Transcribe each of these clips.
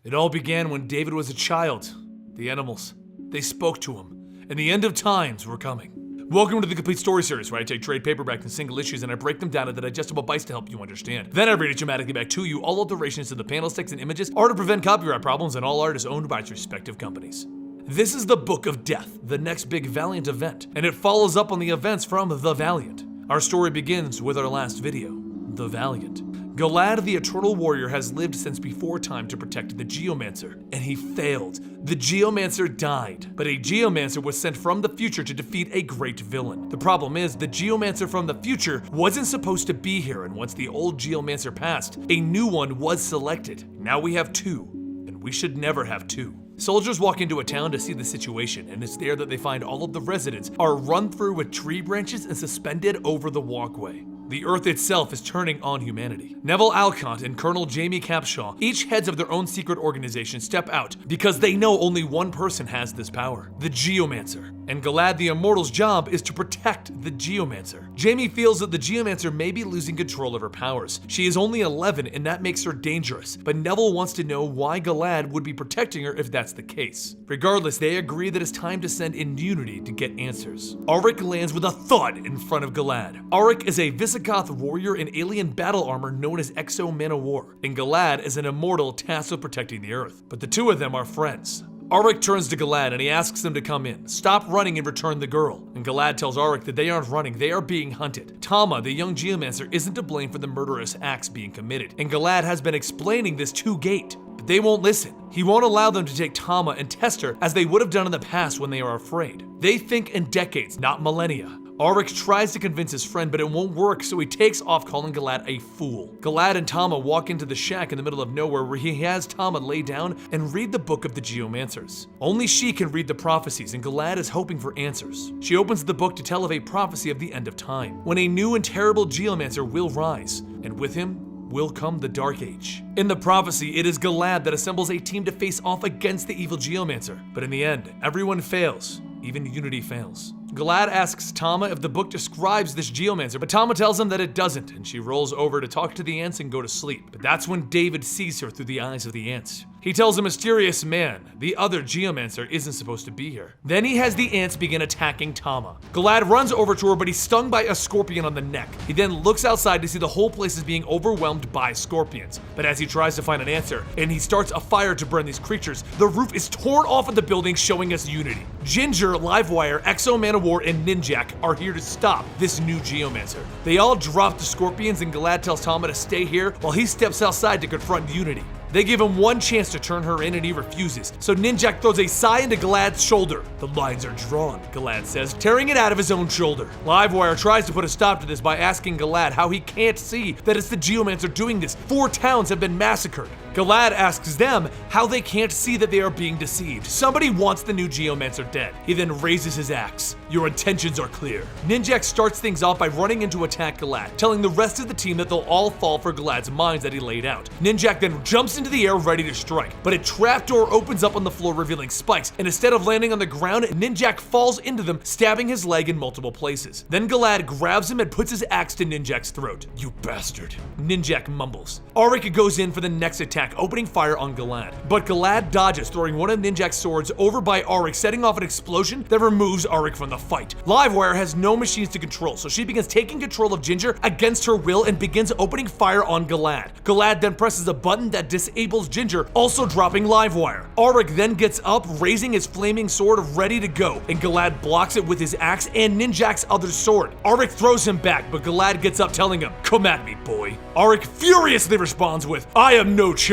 It all began when David was a child. The animals, they spoke to him, and the end of times were coming. Welcome to the Complete Story Series, where I take trade paperbacks and single issues and I break them down into digestible bites to help you understand. Then I read it dramatically back to you. All alterations to the panels, text, and images are to prevent copyright problems, and all art is owned by its respective companies. This is the Book of Death, the next big Valiant event, and it follows up on the events from The Valiant. Our story begins with our last video, The Valiant. Gilad, the Eternal Warrior, has lived since before time to protect the Geomancer, and he failed. The Geomancer died, but a Geomancer was sent from the future to defeat a great villain. The problem is, the Geomancer from the future wasn't supposed to be here, and once the old Geomancer passed, a new one was selected. Now we have two, and we should never have two. Soldiers walk into a town to see the situation, and it's there that they find all of the residents are run through with tree branches and suspended over the walkway. The Earth itself is turning on humanity. Neville Alcott and Colonel Jamie Capshaw, each heads of their own secret organization, step out because they know only one person has this power, the Geomancer. And Gilad the Immortal's job is to protect the Geomancer. Jamie feels that the Geomancer may be losing control of her powers. She is only 11 and that makes her dangerous, but Neville wants to know why Gilad would be protecting her if that's the case. Regardless, they agree that it's time to send in Unity to get answers. Auric lands with a thud in front of Gilad. Auric is a Visigoth warrior in alien battle armor known as Manowar, and Gilad is an immortal tasked with protecting the Earth. But the two of them are friends. Auric turns to Gilad and he asks them to come in, stop running and return the girl. And Gilad tells Auric that they aren't running, they are being hunted. Tama, the young Geomancer, isn't to blame for the murderous acts being committed, and Gilad has been explaining this to Gate. But they won't listen. He won't allow them to take Tama and test her as they would have done in the past when they are afraid. They think in decades, not millennia. Auric tries to convince his friend, but it won't work, so he takes off calling Gilad a fool. Gilad and Tama walk into the shack in the middle of nowhere where he has Tama lay down and read the book of the Geomancers. Only she can read the prophecies, and Gilad is hoping for answers. She opens the book to tell of a prophecy of the end of time, when a new and terrible Geomancer will rise, and with him will come the Dark Age. In the prophecy, it is Gilad that assembles a team to face off against the evil Geomancer, but in the end, everyone fails. Even Unity fails. Gilad asks Tama if the book describes this Geomancer, but Tama tells him that it doesn't, and she rolls over to talk to the ants and go to sleep. But that's when David sees her through the eyes of the ants. He tells a mysterious man, the other Geomancer, isn't supposed to be here. Then he has the ants begin attacking Tama. Gilad runs over to her, but he's stung by a scorpion on the neck. He then looks outside to see the whole place is being overwhelmed by scorpions. But as he tries to find an answer, and he starts a fire to burn these creatures, the roof is torn off of the building, showing us Unity. Ginger, Livewire, Manowar, and Ninjak are here to stop this new Geomancer. They all drop the scorpions, and Gilad tells Tama to stay here while he steps outside to confront Unity. They give him one chance to turn her in and he refuses, so Ninjak throws a sigh into Gilad's shoulder. The lines are drawn, Gilad says, tearing it out of his own shoulder. Livewire tries to put a stop to this by asking Gilad how he can't see that it's the Geomancer doing this. 4 towns have been massacred. Gilad asks them how they can't see that they are being deceived. Somebody wants the new Geomancer dead. He then raises his axe. Your intentions are clear. Ninjak starts things off by running in to attack Gilad, telling the rest of the team that they'll all fall for Gilad's mines that he laid out. Ninjak then jumps into the air ready to strike, but a trapdoor opens up on the floor revealing spikes, and instead of landing on the ground, Ninjak falls into them, stabbing his leg in multiple places. Then Gilad grabs him and puts his axe to Ninjak's throat. You bastard, Ninjak mumbles. Auric goes in for the next attack, opening fire on Gilad. But Gilad dodges, throwing one of Ninjak's swords over by Auric, setting off an explosion that removes Auric from the fight. Livewire has no machines to control, so she begins taking control of Ginger against her will and begins opening fire on Gilad. Gilad then presses a button that disables Ginger, also dropping Livewire. Auric then gets up, raising his flaming sword ready to go, and Gilad blocks it with his axe and Ninjak's other sword. Auric throws him back, but Gilad gets up, telling him, "Come at me, boy." Auric furiously responds with, "I am no child."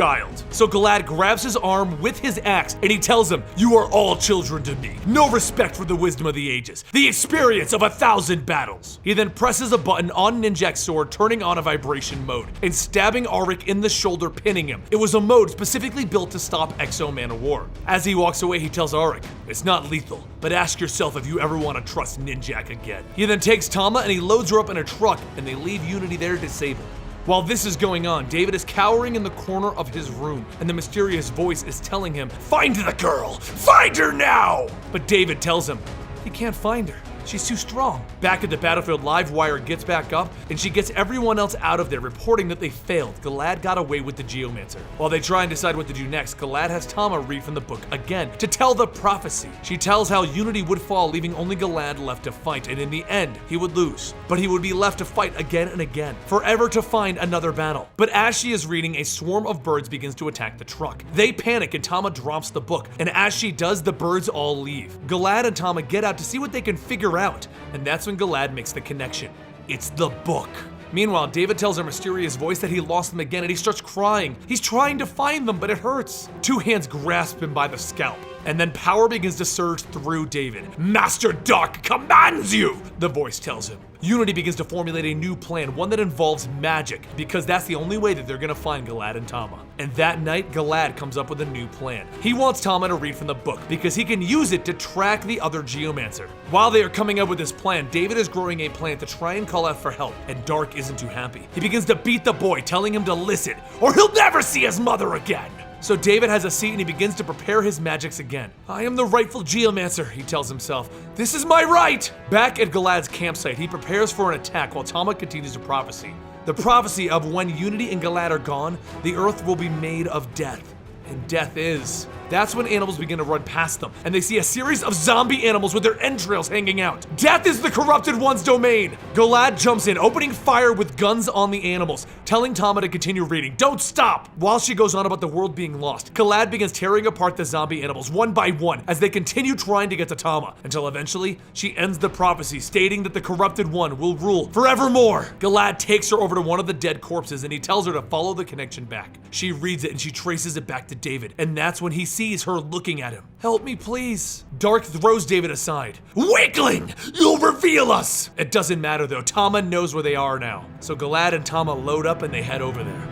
So Gilad grabs his arm with his axe and he tells him, "You are all children to me. No respect for the wisdom of the ages, the experience of 1,000 battles." He then presses a button on Ninjak's sword, turning on a vibration mode and stabbing Auric in the shoulder, pinning him. It was a mode specifically built to stop Manowar. As he walks away, he tells Auric, "It's not lethal, but ask yourself if you ever want to trust Ninjak again." He then takes Tama and he loads her up in a truck, and they leave Unity there disabled. While this is going on, David is cowering in the corner of his room, and the mysterious voice is telling him, "Find the girl! Find her now!" But David tells him he can't find her. She's too strong. Back at the battlefield, Livewire gets back up, and she gets everyone else out of there, reporting that they failed. Gilad got away with the Geomancer. While they try and decide what to do next, Gilad has Tama read from the book again to tell the prophecy. She tells how Unity would fall, leaving only Gilad left to fight, and in the end, he would lose. But he would be left to fight again and again, forever to find another battle. But as she is reading, a swarm of birds begins to attack the truck. They panic, and Tama drops the book, and as she does, the birds all leave. Gilad and Tama get out to see what they can figure out, and that's when Gilad makes the connection. It's the book. Meanwhile, David tells her mysterious voice that he lost them again, and he starts crying. He's trying to find them, but it hurts. Two hands grasp him by the scalp, and then power begins to surge through David. Master Dark commands you, the voice tells him. Unity begins to formulate a new plan, one that involves magic, because that's the only way that they're gonna find Gilad and Tama. And that night, Gilad comes up with a new plan. He wants Tama to read from the book, because he can use it to track the other Geomancer. While they are coming up with this plan, David is growing a plan to try and call out for help, and Dark isn't too happy. He begins to beat the boy, telling him to listen, or he'll never see his mother again. So David has a seat and he begins to prepare his magics again. I am the rightful Geomancer, he tells himself. This is my right! Back at Gilad's campsite, he prepares for an attack while Tama continues to prophecy. The prophecy of when Unity and Gilad are gone, the earth will be made of death. And death is. That's when animals begin to run past them, and they see a series of zombie animals with their entrails hanging out. Death is the corrupted one's domain! Gilad jumps in, opening fire with guns on the animals, telling Tama to continue reading. Don't stop! While she goes on about the world being lost, Gilad begins tearing apart the zombie animals one by one as they continue trying to get to Tama, until eventually she ends the prophecy, stating that the corrupted one will rule forevermore. Gilad takes her over to one of the dead corpses and he tells her to follow the connection back. She reads it and she traces it back to David, and that's when he sees her looking at him. Help me, please. Dark throws David aside. Weakling! You'll reveal us! It doesn't matter though, Tama knows where they are now. So Gilad and Tama load up and they head over there.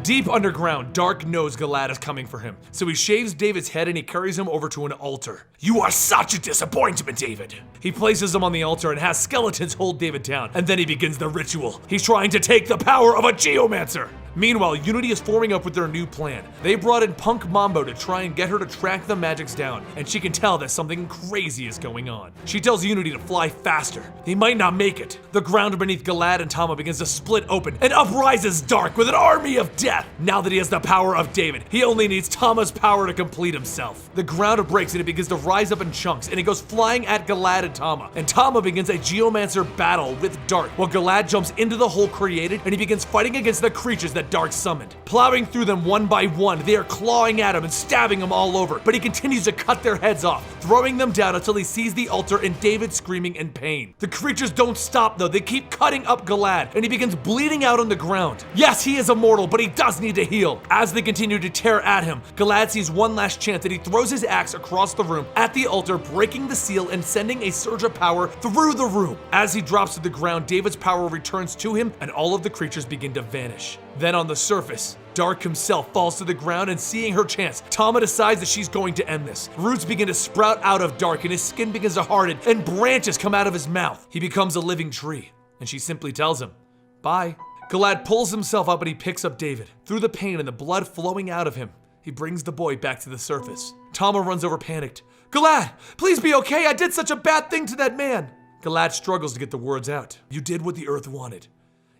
Deep underground, Dark knows Gilad is coming for him, so he shaves David's head and he carries him over to an altar. You are such a disappointment, David. He places him on the altar and has skeletons hold David down, and then he begins the ritual. He's trying to take the power of a Geomancer. Meanwhile, Unity is forming up with their new plan. They brought in Punk Mambo to try and get her to track the magics down, and she can tell that something crazy is going on. She tells Unity to fly faster. He might not make it. The ground beneath Gilad and Tama begins to split open, and up rises Dark with an army of death. Now that he has the power of David, he only needs Tama's power to complete himself. The ground breaks and it begins to rise up in chunks, and it goes flying at Gilad and Tama begins a Geomancer battle with Dark, while Gilad jumps into the hole created and he begins fighting against the creatures that Dark summoned. Plowing through them one by one, they are clawing at him and stabbing him all over, but he continues to cut their heads off, throwing them down until he sees the altar and David screaming in pain. The creatures don't stop though, they keep cutting up Gilad, and he begins bleeding out on the ground. Yes, he is immortal, but he does need to heal. As they continue to tear at him, Gilad sees one last chance and he throws his axe across the room at the altar, breaking the seal and sending a surge of power through the room. As he drops to the ground, David's power returns to him and all of the creatures begin to vanish. Then on the surface, Dark himself falls to the ground, and seeing her chance, Tama decides that she's going to end this. Roots begin to sprout out of Dark and his skin begins to harden and branches come out of his mouth. He becomes a living tree, and she simply tells him, bye. Gilad pulls himself up and he picks up David. Through the pain and the blood flowing out of him, he brings the boy back to the surface. Tama runs over panicked. Gilad, please be okay, I did such a bad thing to that man. Gilad struggles to get the words out. You did what the earth wanted.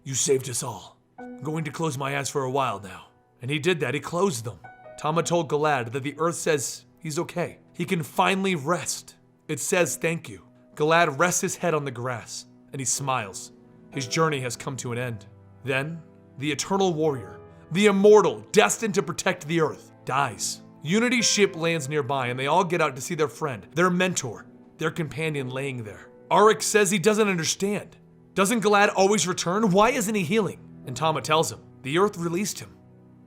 You saved us all. I'm going to close my eyes for a while now. And he did that, he closed them. Tama told Gilad that the earth says he's okay. He can finally rest. It says thank you. Gilad rests his head on the grass, and he smiles. His journey has come to an end. Then, the eternal warrior, the immortal, destined to protect the earth, dies. Unity's ship lands nearby, and they all get out to see their friend, their mentor, their companion laying there. Arik says he doesn't understand. Doesn't Gilad always return? Why isn't he healing? And Tama tells him, the earth released him.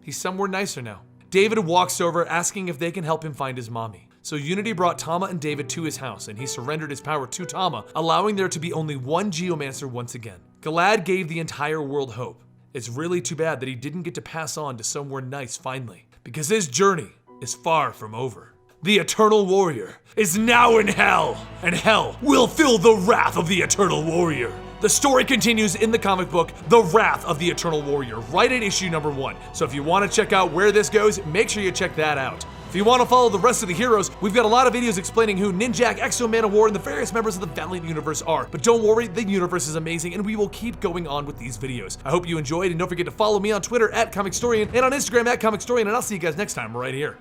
He's somewhere nicer now. David walks over asking if they can help him find his mommy. So Unity brought Tama and David to his house, and he surrendered his power to Tama, allowing there to be only one Geomancer once again. Gilad gave the entire world hope. It's really too bad that he didn't get to pass on to somewhere nice finally, because his journey is far from over. The Eternal Warrior is now in Hell, and Hell will feel the wrath of the Eternal Warrior. The story continues in the comic book, The Wrath of the Eternal Warrior, right at issue number 1. So if you want to check out where this goes, make sure you check that out. If you want to follow the rest of the heroes, we've got a lot of videos explaining who Ninjak, Exo, Manowar, and the various members of the Valiant universe are. But don't worry, the universe is amazing, and we will keep going on with these videos. I hope you enjoyed, and don't forget to follow me on Twitter at Comicstorian and on Instagram at Comicstorian, and I'll see you guys next time right here.